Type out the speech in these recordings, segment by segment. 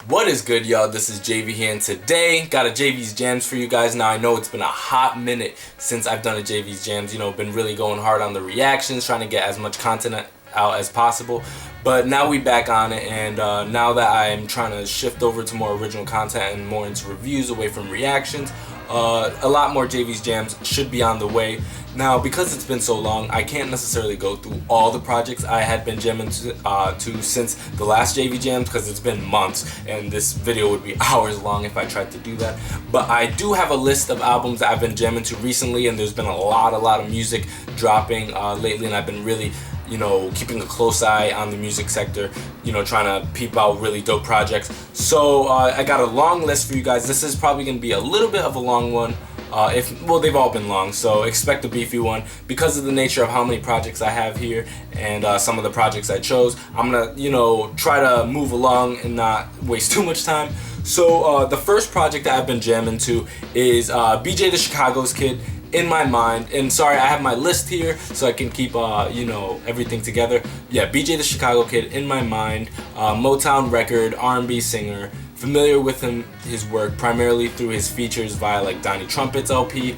What is good, y'all? This is Jayvee here, and today got a Jayvee's Jams for you guys. Now I know it's been a hot minute since I've done a Jayvee's Jams, you know, been really going hard on the reactions, trying to get as much content out as possible, but now we back on it, and now that I'm trying to shift over to more original content and more into reviews away from reactions, a lot more Jayvee's Jams should be on the way. Now, because it's been so long, I can't necessarily go through all the projects I had been jamming to since the last Jayvee Jams, because it's been months and this video would be hours long if I tried to do that. But I do have a list of albums that I've been jamming to recently, and there's been a lot of music dropping lately, and I've been really, you know, keeping a close eye on the music sector, you know, trying to peep out really dope projects. So I got a long list for you guys. This is probably going to be a little bit of a long one. Well, they've all been long, so expect a beefy one because of the nature of how many projects I have here and some of the projects I chose. I'm gonna, you know, try to move along and not waste too much time. So the first project that I've been jamming to is BJ the Chicago's Kid, In My Mind. And sorry, I have my list here so I can keep you know, everything together. Yeah, BJ the Chicago Kid, In My Mind, Motown record, R&B singer. Familiar with his work primarily through his features via like Donnie Trumpet's LP,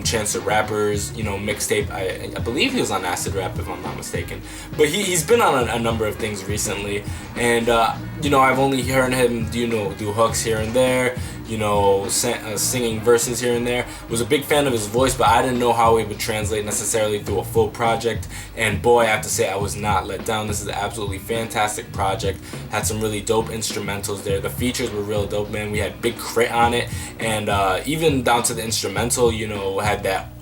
Chance the Rapper's, you know, mixtape. I believe he was on Acid Rap if I'm not mistaken. But he's been on a number of things recently, and you know, I've only heard him do hooks here and there, you know, singing verses here and there. Was a big fan of his voice, but I didn't know how it would translate necessarily through a full project. And boy, I have to say I was not let down. This is an absolutely fantastic project. Had some really dope instrumentals there. The features were real dope, man. We had Big Crit on it, and even down to the instrumental, you know, had that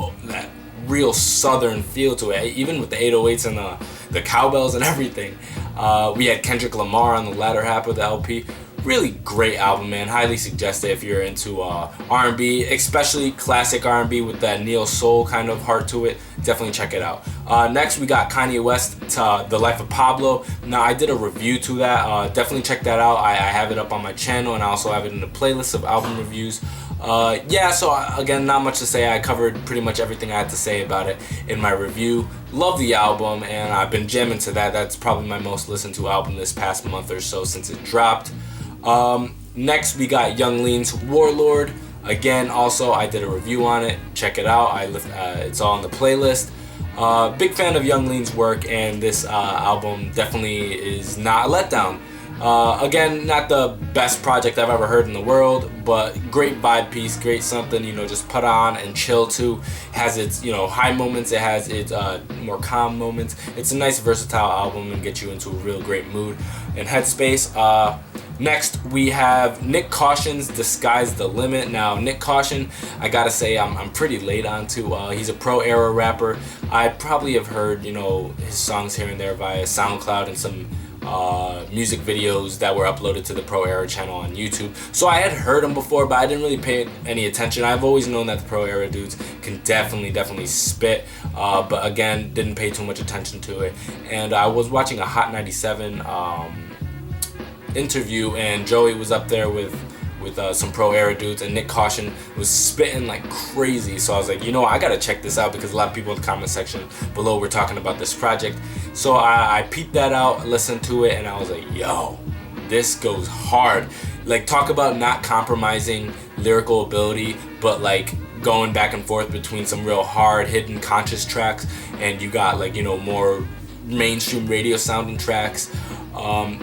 real southern feel to it, even with the 808s and the cowbells and everything. We had Kendrick Lamar on the latter half of the LP. Really great album, man. Highly suggest it if you're into R&B, especially classic R&B with that neo soul kind of heart to it. Definitely check it out. Next, we got Kanye West, The Life of Pablo. Now, I did a review to that. Definitely check that out. I have it up on my channel, and I also have it in the playlist of album reviews. Yeah, so again, not much to say. I covered pretty much everything I had to say about it in my review. Love the album, and I've been jamming to that. That's probably my most listened to album this past month or so since it dropped. Next, we got Young Lean's Warlord. Again, also, I did a review on it. Check it out. It's all on the playlist. Big fan of Young Lean's work, and this album definitely is not a letdown. Again, not the best project I've ever heard in the world, but great vibe piece, great something, you know, just put on and chill to. Has its, you know, high moments, it has its more calm moments. It's a nice versatile album and get you into a real great mood and headspace. Next, we have Nyck Caution's Disguise the Limit. Now, Nyck Caution, I gotta say, I'm pretty late on to. He's a pro-era rapper. I probably have heard, you know, his songs here and there via SoundCloud and some music videos that were uploaded to the Pro Era channel on YouTube. So I had heard him before, but I didn't really pay any attention. I've always known that the Pro Era dudes can definitely spit, but again, didn't pay too much attention to it. And I was watching a Hot 97 interview, and Joey was up there with some Pro Era dudes, and Nyck Caution was spitting like crazy. So I was like, you know, I gotta check this out, because a lot of people in the comment section below were talking about this project. So I peeped that out, listened to it, and I was like, yo, this goes hard. Like, talk about not compromising lyrical ability, but like going back and forth between some real hard hidden conscious tracks, and you got, like, you know, more mainstream radio sounding tracks.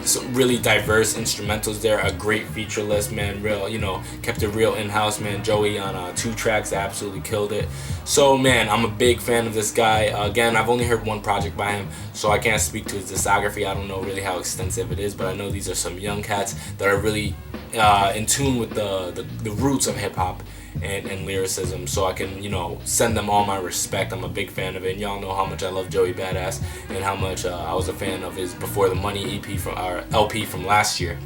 Some really diverse instrumentals there, a great feature list, man. Real, you know, kept it real in-house, man. Joey on 2 tracks absolutely killed it. So, man, I'm a big fan of this guy. Again, I've only heard one project by him, so I can't speak to his discography. I don't know really how extensive it is, but I know these are some young cats that are really in tune with the roots of hip-hop and lyricism, so I can, you know, send them all my respect. I'm a big fan of it, and y'all know how much I love Joey Badass and how much I was a fan of his Before the Money EP from our LP from last year.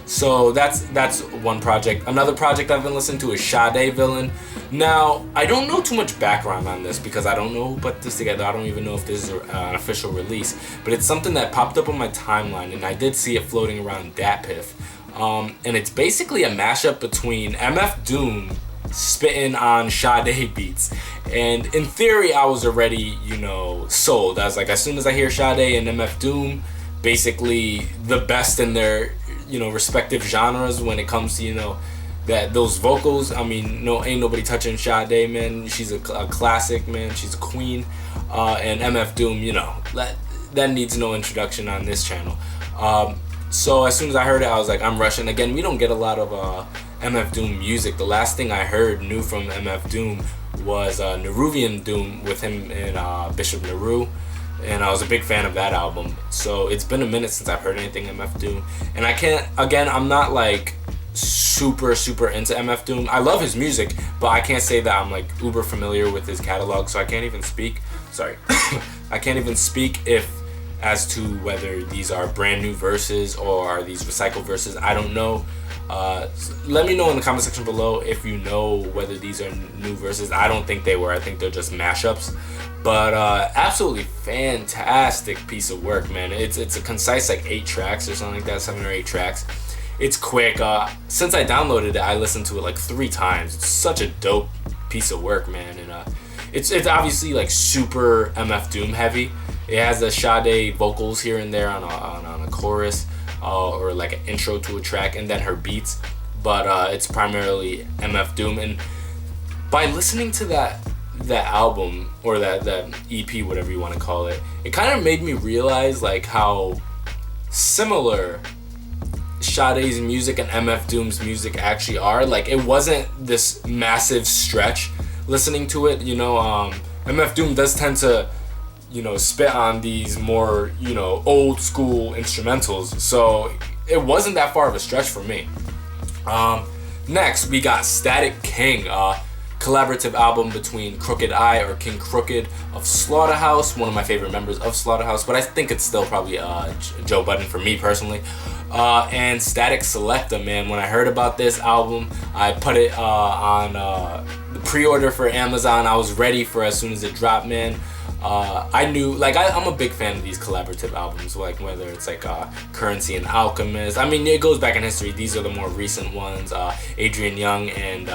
So that's one project. Another project I've been listening to is Sadevillian. Now, I don't know too much background on this because I don't know who put this together. I don't even know if this is an official release, but it's something that popped up on my timeline, and I did see it floating around DatPiff. And it's basically a mashup between MF Doom spitting on Sade beats. And in theory, I was already, you know, sold. I was like, as soon as I hear Sade and MF Doom, basically the best in their, you know, respective genres when it comes to, you know, those vocals. I mean, no, ain't nobody touching Sade, man. She's a classic, man. She's a queen. And MF Doom, you know, that needs no introduction on this channel. So as soon as I heard it, I was like, I'm rushing. Again, we don't get a lot of MF Doom music. The last thing I heard new from MF Doom was Neruvian Doom with him and Bishop Naru. And I was a big fan of that album. So it's been a minute since I've heard anything MF Doom. And I can't, again, I'm not like super into MF Doom. I love his music, but I can't say that I'm like uber familiar with his catalog, so I can't even speak. Sorry. I can't even speak as to whether these are brand new verses or are these recycled verses. I don't know. Let me know in the comment section below if you know whether these are new verses. I don't think they were. I think they're just mashups. But absolutely fantastic piece of work, man. It's a concise like 8 tracks or something like that, 7 or 8 tracks. It's quick. Since I downloaded it, I listened to it like 3 times. It's such a dope piece of work, man. And it's obviously like super MF Doom heavy. It has the Sade vocals here and there on a chorus or like an intro to a track, and then her beats. But it's primarily MF Doom. And by listening to that album or that EP, whatever you want to call it, it kind of made me realize like how similar Sade's music and MF Doom's music actually are. Like, it wasn't this massive stretch listening to it, you know. MF Doom does tend to, you know, spit on these more, you know, old school instrumentals, so it wasn't that far of a stretch for me. Next we got Statik Kxng, collaborative album between Crooked I or King Crooked of Slaughterhouse, one of my favorite members of Slaughterhouse, but I think it's still probably Joe Budden for me personally. And Statik Selecta, man. When I heard about this album, I put it on the pre-order for Amazon. I was ready for as soon as it dropped, man. I knew, like, I'm a big fan of these collaborative albums, like whether it's like Currency and Alchemist. I mean, it goes back in history. These are the more recent ones. Adrian Young and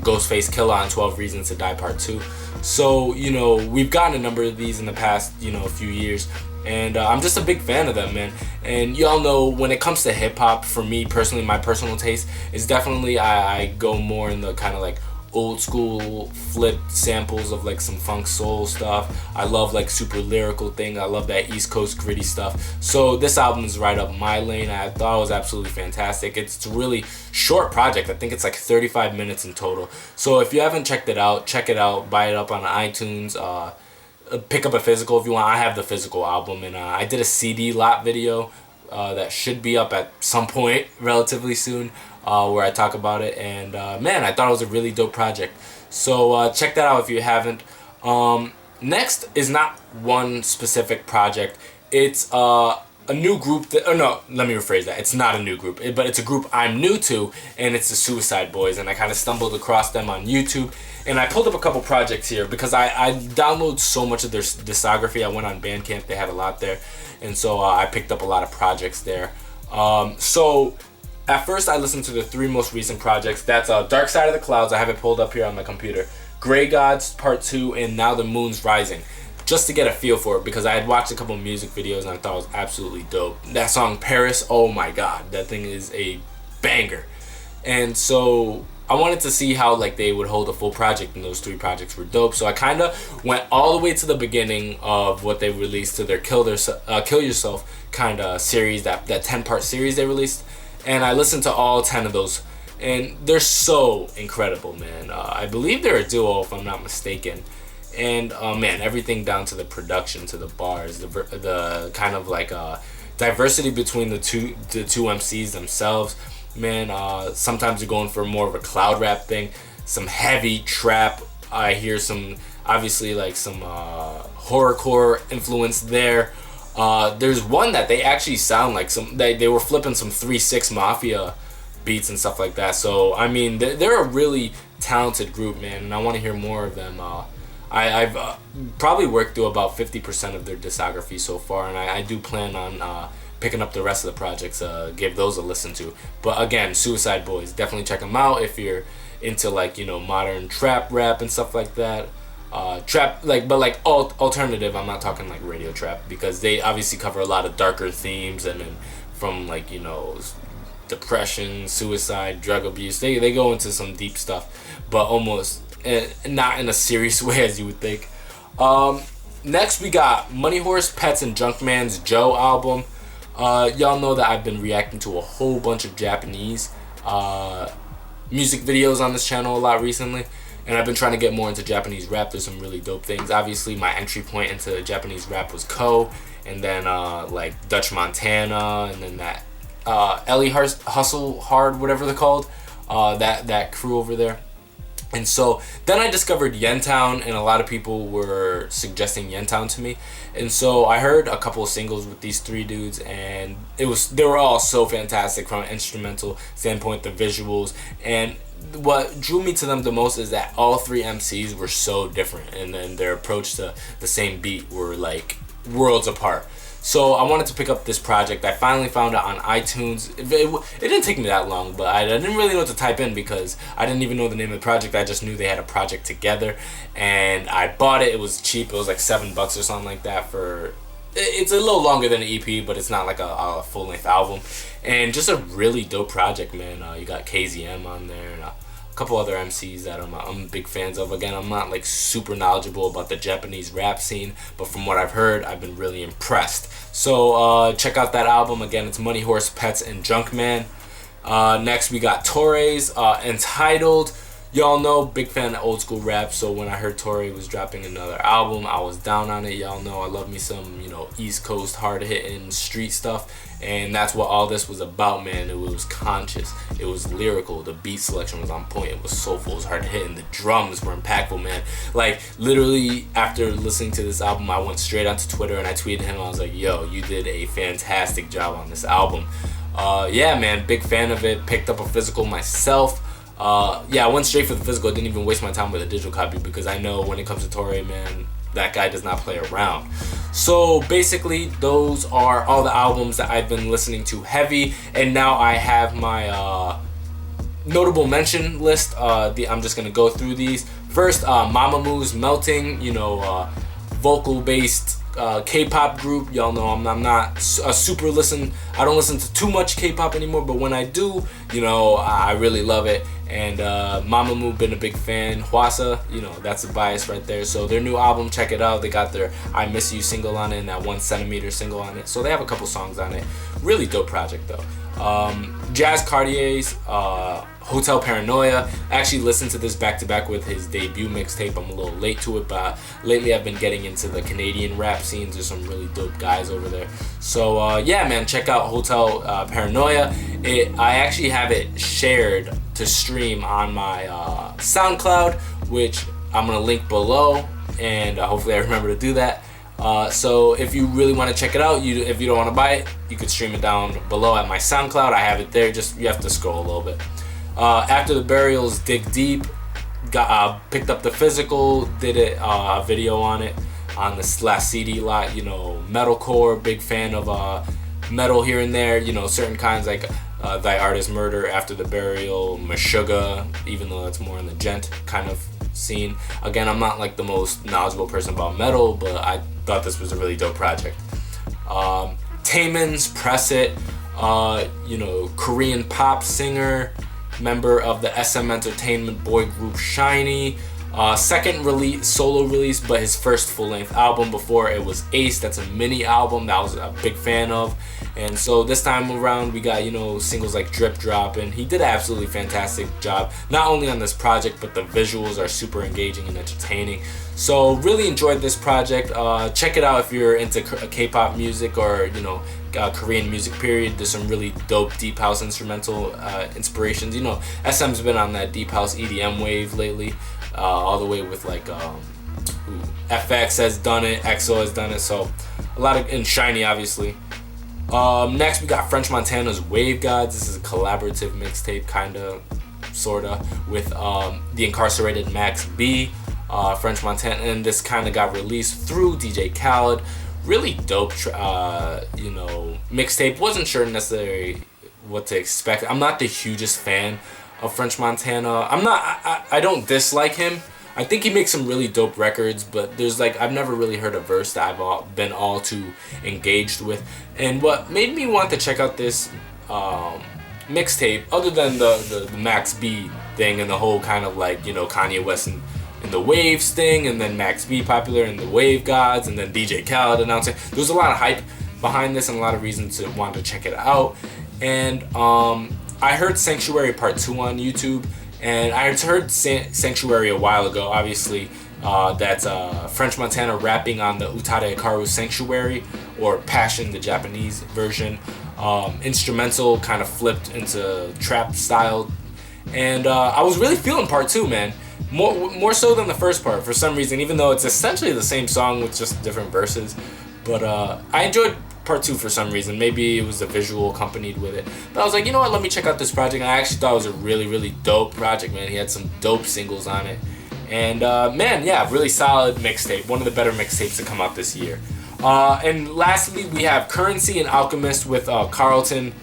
Ghostface Killah on 12 Reasons to Die Part 2. So, you know, we've gotten a number of these in the past, you know, few years. And I'm just a big fan of them, man. And y'all know when it comes to hip-hop, for me personally, my personal taste is definitely I go more in the kind of like old school flipped samples of like some funk soul stuff. I love like super lyrical thing. I love that East Coast gritty stuff. So this album is right up my lane. I thought it was absolutely fantastic. It's a really short project. I think it's like 35 minutes in total. So if you haven't checked it out, check it out. Buy it up on iTunes. Pick up a physical if you want. I have the physical album, and I did a CD lot video that should be up at some point relatively soon, where I talk about it. And man, I thought it was a really dope project. So check that out if you haven't. Next is not one specific project. It's a new group that, oh no, let me rephrase that. It's not a new group, but it's a group I'm new to, and it's the Suicide Boys, and I kind of stumbled across them on YouTube. And I pulled up a couple projects here because I download so much of their discography. I went on Bandcamp, they had a lot there, and so I picked up a lot of projects there. So at first I listened to the 3 most recent projects. That's Dark Side of the Clouds, I have it pulled up here on my computer, Grey Gods Part 2, and Now the Moon's Rising, just to get a feel for it, because I had watched a couple music videos and I thought it was absolutely dope. That song Paris, oh my god, that thing is a banger. And so I wanted to see how like they would hold a full project, and those 3 projects were dope. So I kind of went all the way to the beginning of what they released, to their Kill Yourself kind of series, that 10-part series they released, and I listened to all 10 of those, and they're so incredible, man. I believe they're a duo if I'm not mistaken. And man, everything down to the production, to the bars, the kind of like diversity between the two MCs themselves. Man, sometimes you're going for more of a cloud rap thing, some heavy trap. I hear some, obviously, like some horrorcore influence there. There's one that they actually sound like they were flipping some 3-6 Mafia beats and stuff like that. So I mean, they're a really talented group, man, and I want to hear more of them. I've probably worked through about 50% of their discography so far, and I do plan on picking up the rest of the projects, give those a listen to. But again, Suicide Boys, definitely check them out if you're into like, you know, modern trap rap and stuff like that. Trap, like, but like alternative. I'm not talking like radio trap, because they obviously cover a lot of darker themes, and then from like, you know, depression, suicide, drug abuse. They go into some deep stuff, but almost not in a serious way as you would think. Next we got Monyhorse, PETZ, and Junkman's Joe album. Y'all know that I've been reacting to a whole bunch of Japanese music videos on this channel a lot recently, and I've been trying to get more into Japanese rap. There's some really dope things. Obviously, my entry point into Japanese rap was Ko, and then like Dutch Montana, and then that Ellie Hustle Hard, whatever they're called, that crew over there. And so then I discovered Yentown, and a lot of people were suggesting Yentown to me. And so I heard a couple of singles with these three dudes, and they were all so fantastic from an instrumental standpoint, the visuals. And what drew me to them the most is that all three MCs were so different, and then their approach to the same beat were like worlds apart. So I wanted to pick up this project. I finally found it on iTunes. It didn't take me that long, but I didn't really know what to type in, because I didn't even know the name of the project. I just knew they had a project together, and I bought it. It was cheap. It was like $7 or something like that. It's a little longer than an EP, but it's not like a full-length album. And just a really dope project, man. You got KZM on there, and a couple other MCs that I'm big fans of. Again, I'm not like super knowledgeable about the Japanese rap scene, but from what I've heard, I've been really impressed. So check out that album. Again, it's Monyhorse, PETZ, and Junkman. Next we got Torae's Entitled. Y'all know, big fan of old school rap, so when I heard Torae was dropping another album, I was down on it. Y'all know I love me some, you know, East Coast hard-hitting street stuff, and that's what all this was about, man. It was conscious, it was lyrical, the beat selection was on point, it was soulful, it was hard-hitting, the drums were impactful, man. Like, literally, after listening to this album, I went straight onto Twitter and I tweeted him. I was like, yo, you did a fantastic job on this album. Yeah, man, big fan of it. Picked up a physical myself. Yeah, I went straight for the physical. I didn't even waste my time with a digital copy, because I know when it comes to Torae, man, that guy does not play around. So basically, those are all the albums that I've been listening to heavy, and now I have my notable mention list. I'm just gonna go through these. First, Mamamoo's Melting, you know, vocal-based K-pop group. Y'all know I'm not a super I don't listen to too much K-pop anymore, but when I do, you know, I really love it. And Mamamoo, been a big fan. Hwasa, you know, that's a bias right there. So their new album, check it out. They got their I Miss You single on it, and that 1 centimeter single on it. So they have a couple songs on it. Really dope project though. Jazz Cartier's Hotel Paranoia. I actually listened to this back to back with his debut mixtape. I'm a little late to it, but lately I've been getting into the Canadian rap scenes. There's some really dope guys over there. So yeah, man, check out Hotel Paranoia. I actually have it shared to stream on my SoundCloud, which I'm gonna link below, and hopefully I remember to do that. So if you really want to check it out, if you don't want to buy it, you could stream it down below at my SoundCloud. I have it there. Just you have to scroll a little bit. After the Burials, Dig Deep, picked up the physical, did a video on it on this last CD lot. You know, metalcore, big fan of metal here and there. You know, certain kinds like Thy Artist Murder, After the Burial, Meshuggah, even though that's more in the gent kind of scene. Again, I'm not like the most knowledgeable person about metal, but I thought this was a really dope project. Taemin's Press It, you know, Korean pop singer, member of the SM Entertainment boy group SHINee. Second solo release, but his first full-length album. Before it was Ace, that's a mini album that I was a big fan of. And so this time around we got, you know, singles like Drip Drop, and he did an absolutely fantastic job, not only on this project, but the visuals are super engaging and entertaining. So really enjoyed this project. Check it out if you're into K-pop music, or, you know, Korean music period. There's some really dope deep house instrumental inspirations. You know, SM's been on that deep house EDM wave lately, all the way with like FX has done it, EXO has done it, so a lot of, and SHINee obviously. Next we got French Montana's Wave Gods. This is a collaborative mixtape, kinda, sorta, with the Incarcerated Max B, French Montana, and this kinda got released through DJ Khaled. Really dope, you know, mixtape. Wasn't sure necessarily what to expect. I'm not the hugest fan of French Montana. I don't dislike him. I think he makes some really dope records, but there's like, I've never really heard a verse that I've been all too engaged with. And what made me want to check out this mixtape, other than the Max B thing and the whole kind of like, you know, Kanye West and the Waves thing, and then Max B popular and the Wave Gods, and then DJ Khaled announcing. There was a lot of hype behind this and a lot of reasons to want to check it out. And I heard Sanctuary Part 2 on YouTube, and I heard Sanctuary a while ago. Obviously, that's French Montana rapping on the Utada Hikaru Sanctuary, or Passion, the Japanese version. Instrumental, kind of flipped into trap style. And I was really feeling Part 2, man. More so than the first part for some reason, even though it's essentially the same song with just different verses. But I enjoyed Part 2 for some reason. Maybe it was the visual accompanied with it. But I was like, you know what, let me check out this project. And I actually thought it was a really, really dope project, man. He had some dope singles on it. And man, yeah, really solid mixtape. One of the better mixtapes to come out this year. And lastly, we have Currency and Alchemist with Carrollton,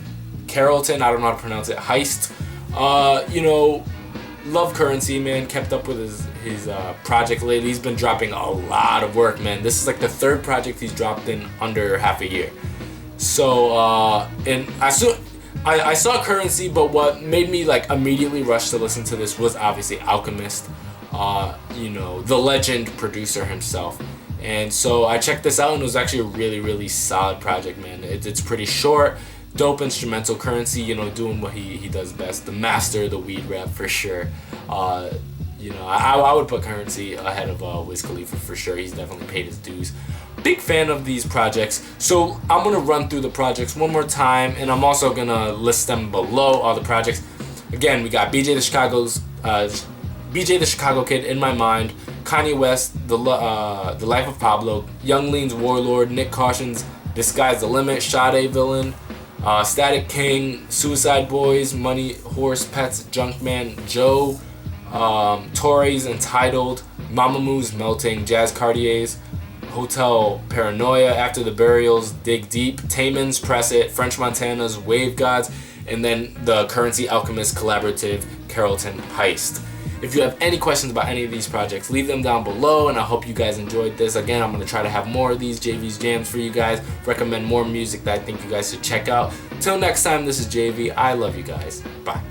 I don't know how to pronounce it, Heist. You know, love Currency, man. Kept up with his project lately. He's been dropping a lot of work, man. This is like the third project he's dropped in under half a year. So and I saw Currency, but what made me like immediately rush to listen to this was obviously Alchemist, you know, the legend producer himself. And so I checked this out, and it was actually a really, really solid project, man. It's pretty short, dope instrumental. Currency, you know, doing what he does best, the master of the weed rap for sure. You know, I would put Currency ahead of Wiz Khalifa for sure. He's definitely paid his dues. Big fan of these projects. So I'm gonna run through the projects one more time, and I'm also gonna list them below, all the projects. Again, we got BJ the Chicago Kid, In My Mind, Kanye West, The Life of Pablo, Young Lean's Warlord, Nyck Caution's The Sky's the Limit, Sadevillian, Statik Kxng, Suicide Boys, Monyhorse, PETZ, Junkman, Joe, Torae's Entitled, Mamamoo's Melting, Jazz Cartier's Hotel Paranoia, After the Burials, Dig Deep, Taemin's Press It, French Montana's Wave Gods, and then the Currency Alchemist collaborative Carrollton Heist. If you have any questions about any of these projects, leave them down below, and I hope you guys enjoyed this. Again, I'm going to try to have more of these Jayvee's jams for you guys, recommend more music that I think you guys should check out. Till next time, this is Jayvee. I love you guys. Bye.